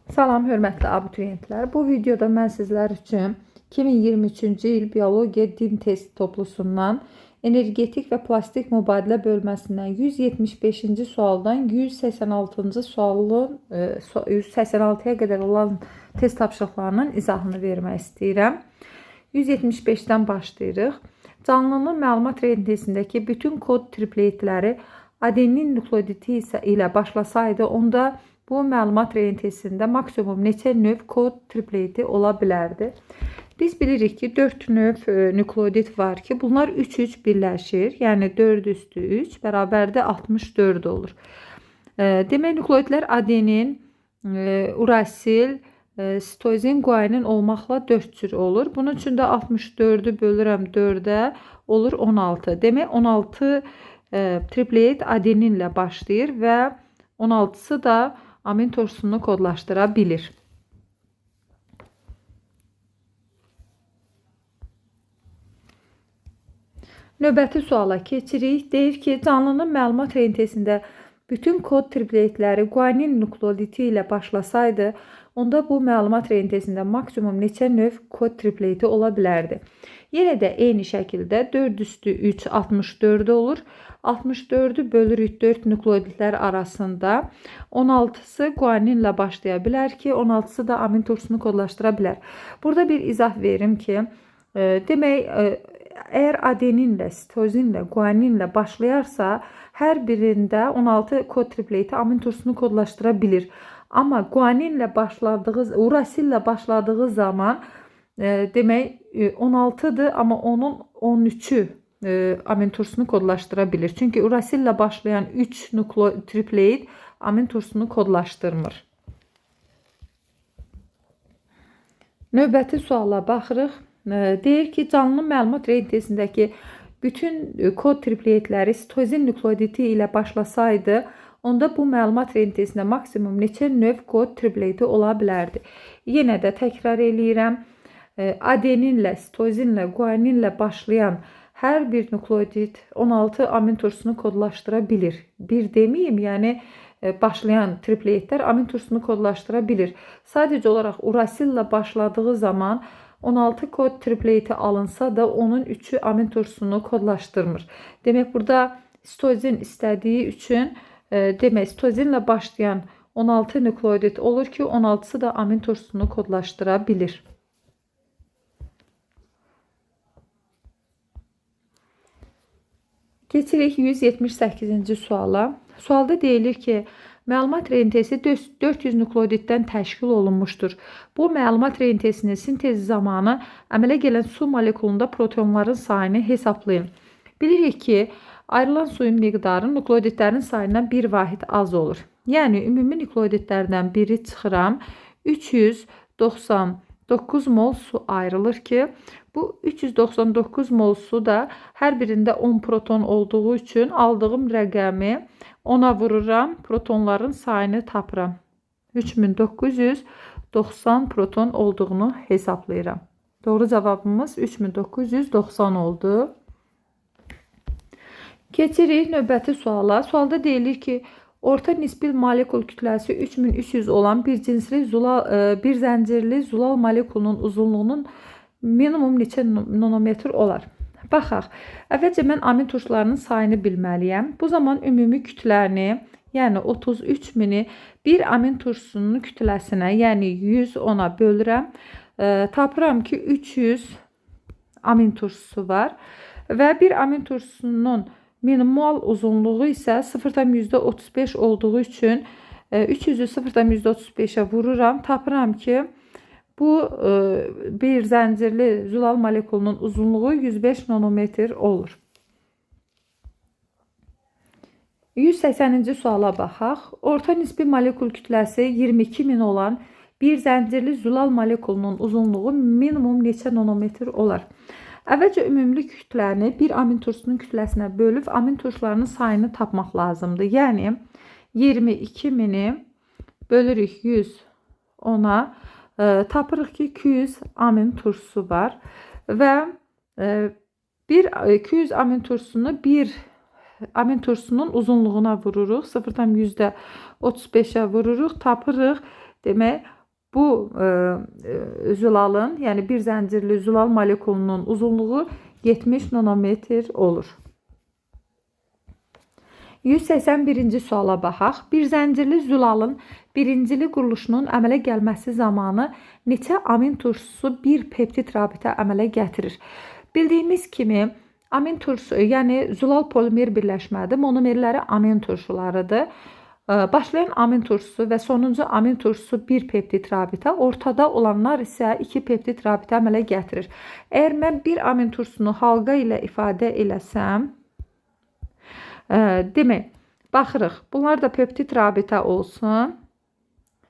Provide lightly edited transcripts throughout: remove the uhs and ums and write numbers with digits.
Salam, hörmətli abituriyentlər. Bu videoda mən sizlər üçün 2023-cü il biologiya din test toplusundan energetik və plastik mübadilə bölməsindən 175-ci sualdan 186-cı sualın 186-ya qədər olan test tapşırıqlarının izahını vermək istəyirəm. 175-dən başlayırıq. Canlının məlumat rentesindəki bütün kod tripletləri adenin nukleotidi ilə başlasaydı, onda bu məlumat rentesində maksimum neçə növ kod tripleti ola bilərdi? Biz bilirik ki, 4 növ nukleotid var ki, bunlar 3-3 birləşir. Yəni 4 üstü 3 bərabərdə 64 olur. Demək, nukleotidlər adenin, urasil, sitozin, guanin olmaqla 4 cür olur. Bunun üçün də 64'ü bölürəm 4'ə olur 16. Demək, 16 triplet adeninlə başlayır və 16'sı da amin turşusunu kodlaşdıra bilir. Növbəti suala keçirik. Deyir ki, canlının məlumat rentesində bütün kod tripletləri guanin nukleotidi ilə başlasaydı, onda bu məlumat rentesində maksimum neçə növ kod tripleti ola bilərdi? Yenə də eyni şəkildə 4 üstü 3 64 olur. 64'ü bölürük 4 nukleotidlər arasında. 16'sı guaninlə başlaya bilər ki, 16'sı da amin turşusunu kodlaşdıra bilər. Burada bir izah verim ki, demək, əgər adeninlə, sitozinlə, guaninlə başlayarsa, hər birində 16 kod tripleti amin turşusunu kodlaşdıra bilir. Amma guaninlə başladığı, urasillə başladığı zaman demək 16'dır, amma onun 13'ü amin turşusunu kodlaşdıra bilir. Çünki urasillə başlayan 3 nukleotid amin turşusunu kodlaşdırmır. Növbəti suala baxırıq. Deyir ki, canlının məlumat rentesindəki bütün kod tripletləri sitozin nukleotidi ilə başlasaydı, onda bu məlumat rentesində maksimum neçə növ kod tripleti ola bilərdi? Yenə də təkrar eləyirəm. Adeninlə, sitozinlə, guaninlə başlayan hər bir nukleotid 16 amin turşusunu kodlaşdıra bilir. Bir demeyim, yəni başlayan tripletlər amin turşusunu kodlaşdıra bilir. Sadəcə olaraq urasillə başladığı zaman 16 kod tripleti alınsa da onun 3'ü amin turşusunu kodlaşdırmır. Demək, burada sitozin istədiyi üçün demək, sitozinlə başlayan 16 nukleotid olur ki, 16'sı da amin turşusunu kodlaşdıra bilir. Keçirik 178-ci suala. Sualda deyilir ki, məlumat rentesi 400 nukleotiddən təşkil olunmuşdur. Bu məlumat rentesinin sintezi zamanı əmələ gələn su molekulunda protonların sayını hesablayın. Bilirik ki, ayrılan suyun miqdarı nukleotidlərin sayından bir vahid az olur. Yəni, ümumi nukleotidlərdən biri çıxıram, 399 mol su ayrılır ki, bu 399 mol su da hər birində 10 proton olduğu üçün aldığım rəqəmi 10'a vururam, protonların sayını tapıram. 3990 proton olduğunu hesaplayıram. Doğru cavabımız 3990 oldu. Keçirik növbəti suala. Sualda deyilir ki, orta nisbi molekul kütləsi 3300 olan bir zəncirli zulal molekulunun uzunluğunun minimum neçə nanometr olar? Baxaq, əvvəlcə mən amin turşularının sayını bilməliyəm. Bu zaman ümumi kütləni, yəni 33.000'i bir amin turşusunun kütləsinə, yəni 110'a bölürəm. Tapıram ki, 300 amin turşusu var və bir amin turşusunun minimal uzunluğu isə 0,35 olduğu üçün 300'ü 0,35'e vururam. Tapıram ki, bu bir zəncirli zulal molekulunun uzunluğu 105 nanometr olur. 180-ci suala baxaq. Orta nisbi molekul kütləsi 22.000 olan bir zəncirli zulal molekulunun uzunluğu minimum neçə nanometr olar? Əvvəlcə ümumi kütləni bir amin turşusunun kütləsinə bölüb amin turşularının sayını tapmaq lazımdır. Yəni 22.000'i bölürük 110'a, tapırıq ki, 200 amin turşusu var və bir 200 amin turşusunu bir amin turşusunun uzunluğuna vururuq. 0,35'e vururuq, tapırıq. Demək, Bu zülalın, yəni bir zəncirli zülal molekulunun uzunluğu 70 nanometr olur. 181-ci suala baxaq. Bir zəncirli zülalın birincili quruluşunun əmələ gəlməsi zamanı neçə amin turşusu bir peptid rabitə əmələ gətirir? Bildiyimiz kimi amin turşusu, yəni zülal polimer birləşmədir. Monomerləri amin turşularıdır. Başlayan amin turşusu və sonuncu amin turşusu bir peptid rabitə, ortada olanlar isə iki peptid rabitə əmələ gətirir. Əgər mən bir amin turşusunu halqa ilə ifadə eləsəm, demək, baxırıq, bunlar da peptid rabitə olsun.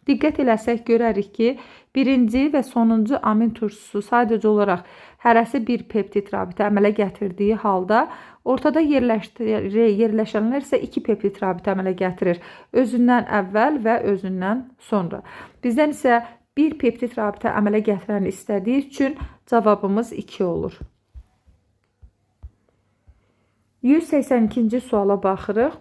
Diqqət eləsək görərik ki, birinci və sonuncu amin turşusu sadəcə olaraq hərəsi bir peptid rabitə əmələ gətirdiyi halda, ortada yerləşənlər isə iki peptid rabitə əmələ gətirir. Özündən əvvəl və özündən sonra. Bizdən isə bir peptid rabitə əmələ gətirəni istədiyi üçün cavabımız 2 olur. 182-ci suala baxırıq.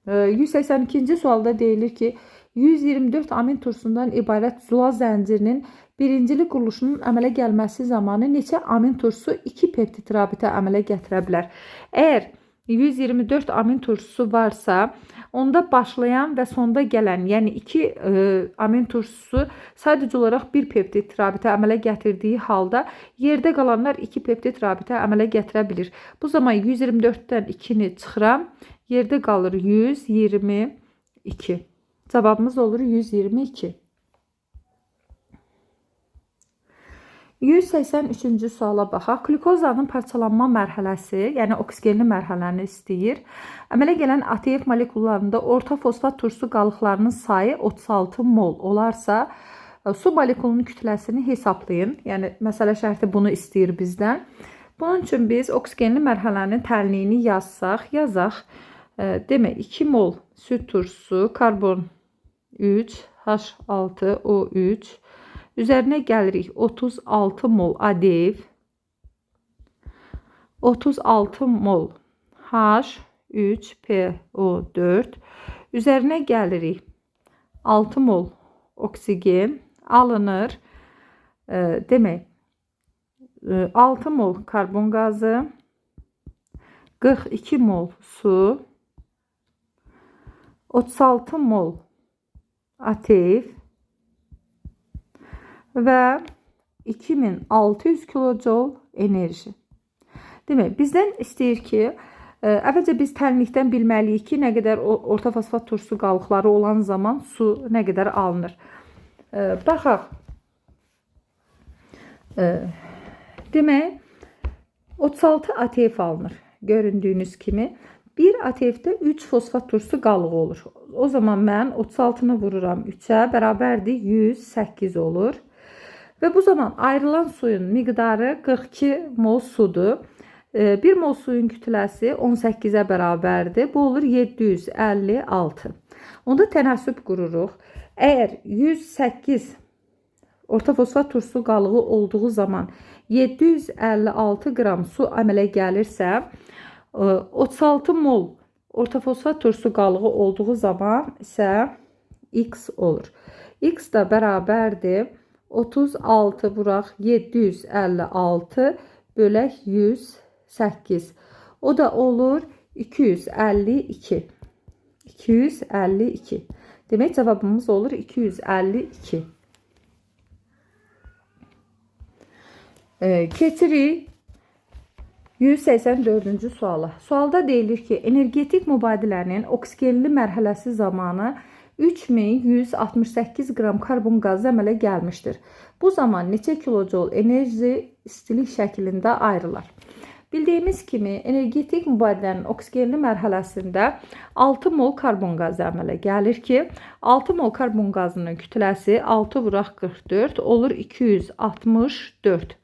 182-ci sualda deyilir ki, 124 amin turşusundan ibarət zülal zəncirinin birincili quruluşunun əmələ gəlməsi zamanı neçə amin turşusu 2 peptid rabitə əmələ gətirə bilər? Əgər 124 amin turşusu varsa, onda başlayan və sonda gələn, yəni 2 amin turşusu sadəcə olaraq bir peptid rabitə əmələ gətirdiyi halda yerdə qalanlar 2 peptid rabitə əmələ gətirə bilir. Bu zaman 124-dən 2-ni çıxıram, yerdə qalır 122. Cavabımız olur 122. 183-cü suala baxaq. Glukozanın parçalanma mərhələsi, yəni oksigenli mərhələni istəyir. Əmələ gələn ATF molekullarında orta fosfat turşusu qalıqlarının sayı 36 mol olarsa, su molekulunun kütləsini hesablayın. Yəni, məsələ şərti bunu istəyir bizdən. Bunun üçün biz oksigenli mərhələnin tənliyini yazsaq, yazaq. Demək, 2 mol süd turşusu, karbon 3, H6O3, üzərinə gəlirik 36 mol ADF, 36 mol H3PO4, üzərinə gəlirik 6 mol oksigen alınır. Demək, 6 mol karbon qazı, 42 mol su, 36 mol ATF və 2600 kilojoule enerji. Demək, bizdən istəyir ki, əvvəlcə biz tənlikdən bilməliyik ki, nə qədər orta fosfat turşusu qalıqları olan zaman su nə qədər alınır. Baxaq. Demək, 36 ATF alınır. Göründüyünüz kimi. Bir ATF-də 3 fosfat turşusu qalığı olur. O zaman mən 36-nı vururam 3-ə, bərabərdir 108 olur. Və bu zaman ayrılan suyun miqdarı 42 mol sudur. 1 mol suyun kütləsi 18-ə bərabərdir. Bu olur 756. Onda tənasüb qururuq. Əgər 108 orta fosfat turşusu qalığı olduğu zaman 756 qram su əmələ gəlirsə, 36 mol orta fosfat turşusu qalığı olduğu zaman isə X olur. X da bərabərdir 36 vuraq 756 bölək 108. O da olur 252. 252. Demək cavabımız olur 252. Keçirik 184-cü suala. Sualda deyilir ki, energetik mübadilənin oksigenli mərhələsi zamanı 3168 qram karbon qazı əmələ gəlmişdir. Bu zaman neçə kilojoule enerji istilik şəklində ayrılar? Bildiyimiz kimi, energetik mübadilənin oksigenli mərhələsində 6 mol karbon qazı əmələ gəlir ki, 6 mol karbon qazının kütləsi 6 vuraq 44 olur 264.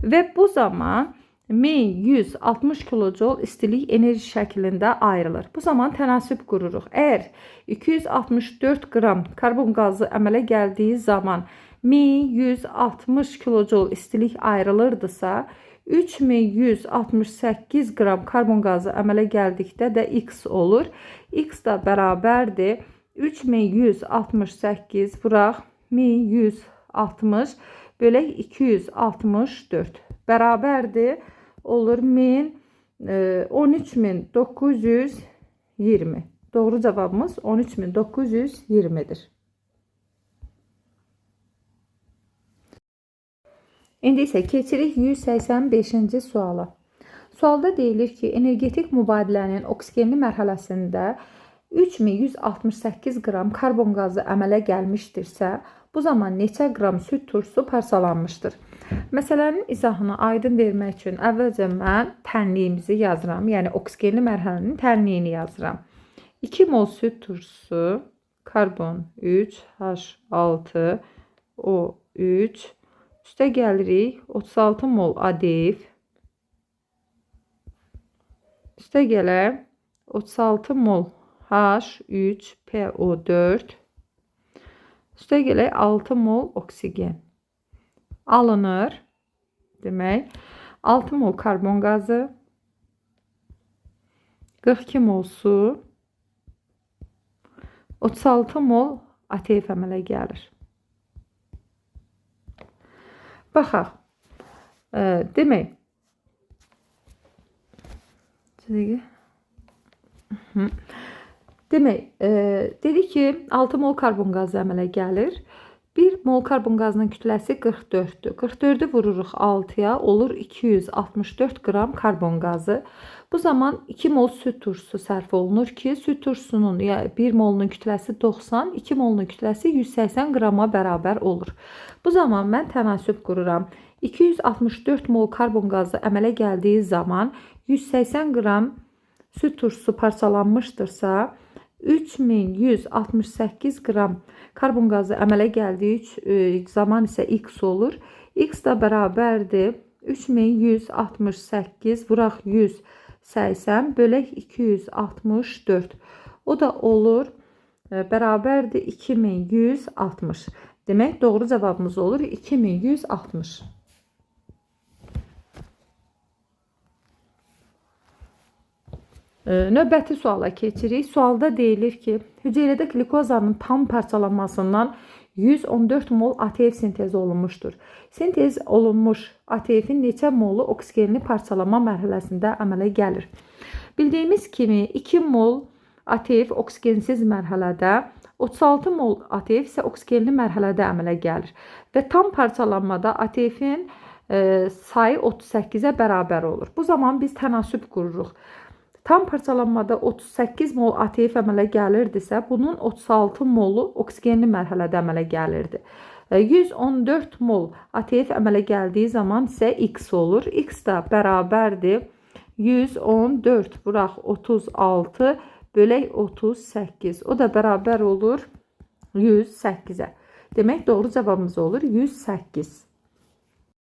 Və bu zaman 1160 kilojoule istilik enerji şəklində ayrılır. Bu zaman tənasüb qururuq. Əgər 264 qram karbon qazı əmələ gəldiyi zaman 1160 kilojoule istilik ayrılırdısa, 3168 qram karbon qazı əmələ gəldikdə də X olur. X da bərabərdir 3168 vuraq 1160 60 bölək 264 bərabərdir. Olur 13.920. Doğru cevabımız 13.920'dir. İndi isə keçirik 185-ci suala. Sualda deyilir ki, energetik mübadilənin oksigenli mərhələsində 3168 qram karbon qazı əmələ gəlmişdirsə, bu zaman neçə qram süd turşusu parçalanmışdır? Məsələnin izahını aydın vermək üçün əvvəlcə mən tənliyimizi yazıram. Yəni oksigenli mərhələnin tənliyini yazıram. 2 mol süd turşusu, karbon 3, H6, O3, üstə gəlirik 36 mol ADF, üstə gələ 36 mol H3PO4, üstə gələ 6 mol oksigen alınır. Demək 6 mol karbon qazı, 42 mol su, 36 mol ATF əmələ gəlir. Baxaq. Demək. Demək, dedik ki, 6 mol karbon qazı əmələ gəlir. 1 mol karbon qazının kütləsi 44'dür. 44'ü vururuq 6'ya, olur 264 qram karbon qazı. Bu zaman 2 mol süd turşusu sərf olunur ki, süd turşusunun 1 molunun kütləsi 90, 2 molunun kütləsi 180 qrama bərabər olur. Bu zaman mən tənasüb qururam. 264 mol karbon qazı əmələ gəldiyi zaman 180 qram süd turşusu parçalanmışdırsa, 3168 qram karbon qazı əmələ gəldiyi zaman isə x olur. X da bərabərdir 3168 vuraq 180 bölək 264. O da olur bərabərdir 2160. Demək doğru cevabımız olur 2160. Növbəti suala keçirik. Sualda deyilir ki, hüceyrədə glikozanın tam parçalanmasından 114 mol ATF sintez olunmuşdur. Sintez olunmuş ATF'in neçə molu oksigenli parçalama mərhələsində əmələ gəlir? Bildiyimiz kimi 2 mol ATF oksigensiz mərhələdə, 36 mol ATF isə oksigenli mərhələdə əmələ gəlir. Və tam parçalanmada ATF'in sayı 38'ə bərabər olur. Bu zaman biz tənasüb qururuq. Tam parçalanmada 38 mol ATF əmələ gəlirdisə, bunun 36 molu oksigenli mərhələdə əmələ gəlirdi. 114 mol ATF əmələ gəldiyi zaman isə X olur. X da bərabərdir 114 vuraq 36 bölək 38. O da bərabər olur 108'ə. Demək doğru cevabımız olur 108.